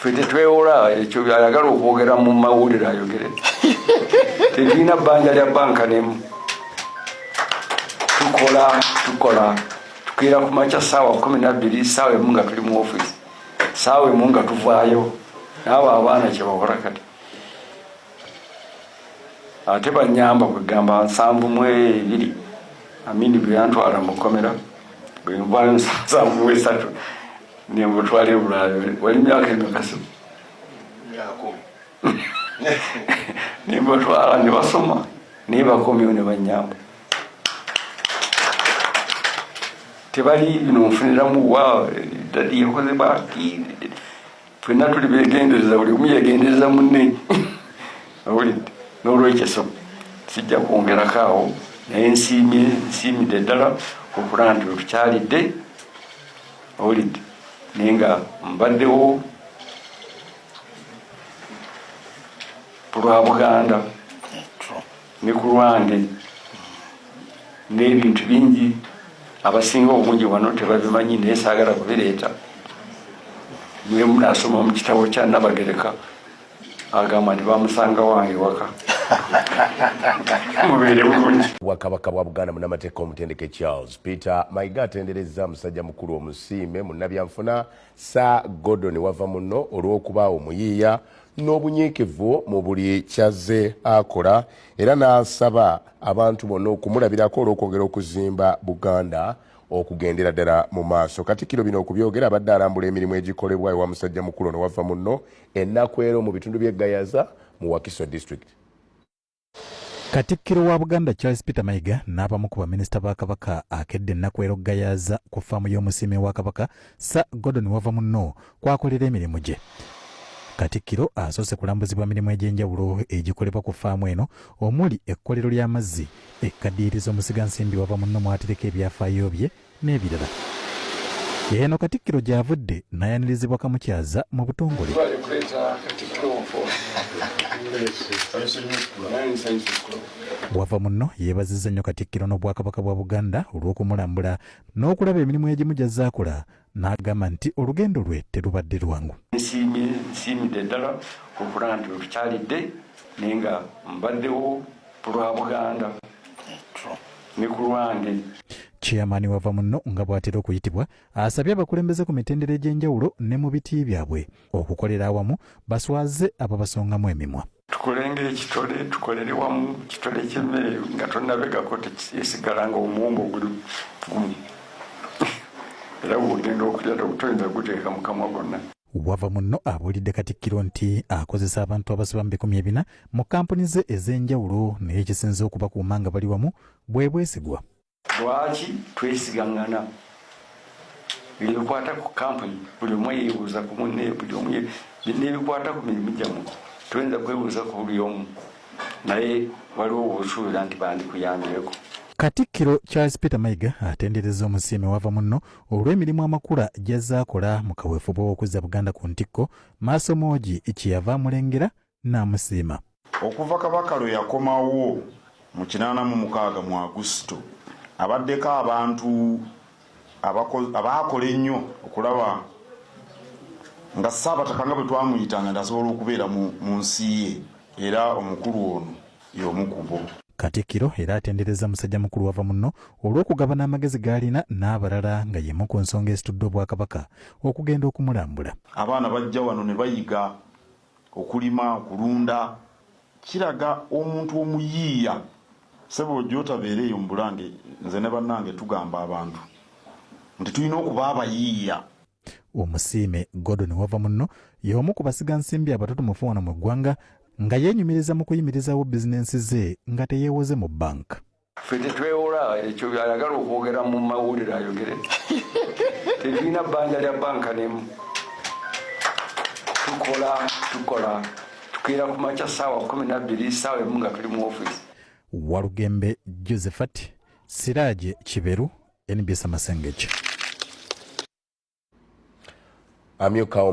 Fete twewola ekyo byayagala okwogera mu mawulire ayogere. Tetulina bbanja lya banka nemu. Tukola. Tukira ku makya ssaawa 12 ssaawa emu nga tuli mu office. Ssaawa emu nga tuvaayo. N'abo abaana kye bakola kati. Ate bannyamba kwegamba 7 Amini bwe yantwala mu kkomera. Bwe nvaayo 7 Nimbutwale Bulayo. Wali myaka emikasi. Nimbutwala ne basoma. Ne bakomyo ne bannyamba. Tebali nfuniramu wa dadi yakoze baki. Fena tuli begendereza buli omu yegendereza munne. Awulidde. N'olwekyo sijja kwongerako awo naye nsiimidde ddala okulaba nti tukyalidde. Awulidde. Nenga mbaddewo lwa Buganda ne ku lwange n'ebintu bingi abasinga obungi wano tebabimanyi naye saagala kubireeta. Mwe munasoma mu kitabo kya Nabagereka agamba nti bamusanga wange waka. Mubeere bulungi. Bwakabaka bwa Buganda munnamateeka omutendeke Charles Peter Mayiga atenderezza musajja mukulu omusiime munnabyanfuna Sir Gordon Wavamunno olw'okubaawo omuyiiya n'obunyiikivu mu buli kyazze akola era n'asaba abantu bonna okumulabirako olw'okwongera okuzimba Buganda okugendera ddala mu maaso. Katikkiro bino okubyogera abadde alambula emirimu egikolebwa ewa musajja mukulu ono Wavamunno ennaku ero mu bitundu by'e Gayaza mu Wakiso District. Katikkiro wa Buganda Charles Peter Mayiga n'abamu ku baminisita ba Kabaka akedde ennaku ero Gayaza ku ffaamu y'omusiime wa Kabaka Sir Gordon Wavamunno kwakolera emirimu gye. Katikkiro asoose kulambuzibwa emirimu egy'enjawulo egikolebwa ku ffaamu eno omuli ekkolero ly'amazzi, ekkaddiirizo omusigansimbi Wavamunno mw'atereka ebyafaayo bye n'ebirala. Eno Katikkiro gy'avudde n'ayanirizibwa kamukyaza mu butongole. Wavamunno yeebazizza nnyo Katikkiro n'Obwakabaka bwa Buganda olw'okumulambula n'okulaba emirimu egimu gy'azze akola n'agamba nti olugendo lwe terubadde lwangu. Nsiimidde ddala okulaba nti tukyalidde naye nga mbaddewo lwa Buganda ne ku lwange. Chairman Wavamunno nga bw'atera okuyitibwa asabye abakulembeze ku mitendera egy'enjawulo ne mu biti byabwe okukolera awamu baswaze ababasongamu emimwa. Tukolenge ekitole tukolere wamu kitole ky'emmere nga tonnabegako tekisigala nga omuwumbo guli gumu. Era bw'ogenda okulya toyinza guteeka mu kamwa gonna. Wavamunno abuulidde Katikkiro nti akozesa abantu abasoba mu 400 mu kampuni ze ez'enjawulo naye ekisinze okubakuuma nga bali wamu bwe bwesigwa. Lwaki twesigaŋŋana ebikwata ku kampuni buli omu yeebuuza ku munne buli omu n'ebikwata ku mirimu gyamu tuyinza kwebuuza ku buli omu naye waliwo obusuubira nti bandikuyambireko. Katikkiro Charles Peter Mayiga atendereza omusiime Wavamunno olw'emirimu amakula gy'azze akola mu kaweefube w'okuzza Buganda ku ntikko maaso moogi kyeyava amulengera n'amusiima. Okuva Kabaka lwe yakomawo mu 86 mu Agusito abaddeko abantu abaakola ennyo okulaba nga Ssaabataka nga bwe twamuyitanga ndasobola okubeera mu nsi ye era omukulu ono y'omu ku bo. Katikkiro era atendereza musajja mukulu Wavamunno olw'okugabana amagezi g'alina n'abalala nga y'emu ku nsonga ezitudde Obwakabaka okugenda okumulambula. Abaana bajja wano ne bayiga okulima, okulunda. Kiraga omuntu omuyiiya sebo ojja otabeera eyo mu Bulange nze ne bannange tugamba abantu nti tulina okuba abayiiya. Omusiime Gordon Wavamunno y'omu ku basigansimbi abatutumufu wano mu ggwanga nga yeenyumiriza mu kuyimirizawo bizinensi ze nga teyeewoze mu banka. Ffe tetwewola ekyo byayagala okwogera mu mawulire ayogere. Tetulina bbanja lya banka nemu. Tukola. Tukira ku makya ssaawa 12 ssaawa emu nga tuli mu office. Walugembe Josephat, Siraje Kiberu, NBS Masengeki. Amyuka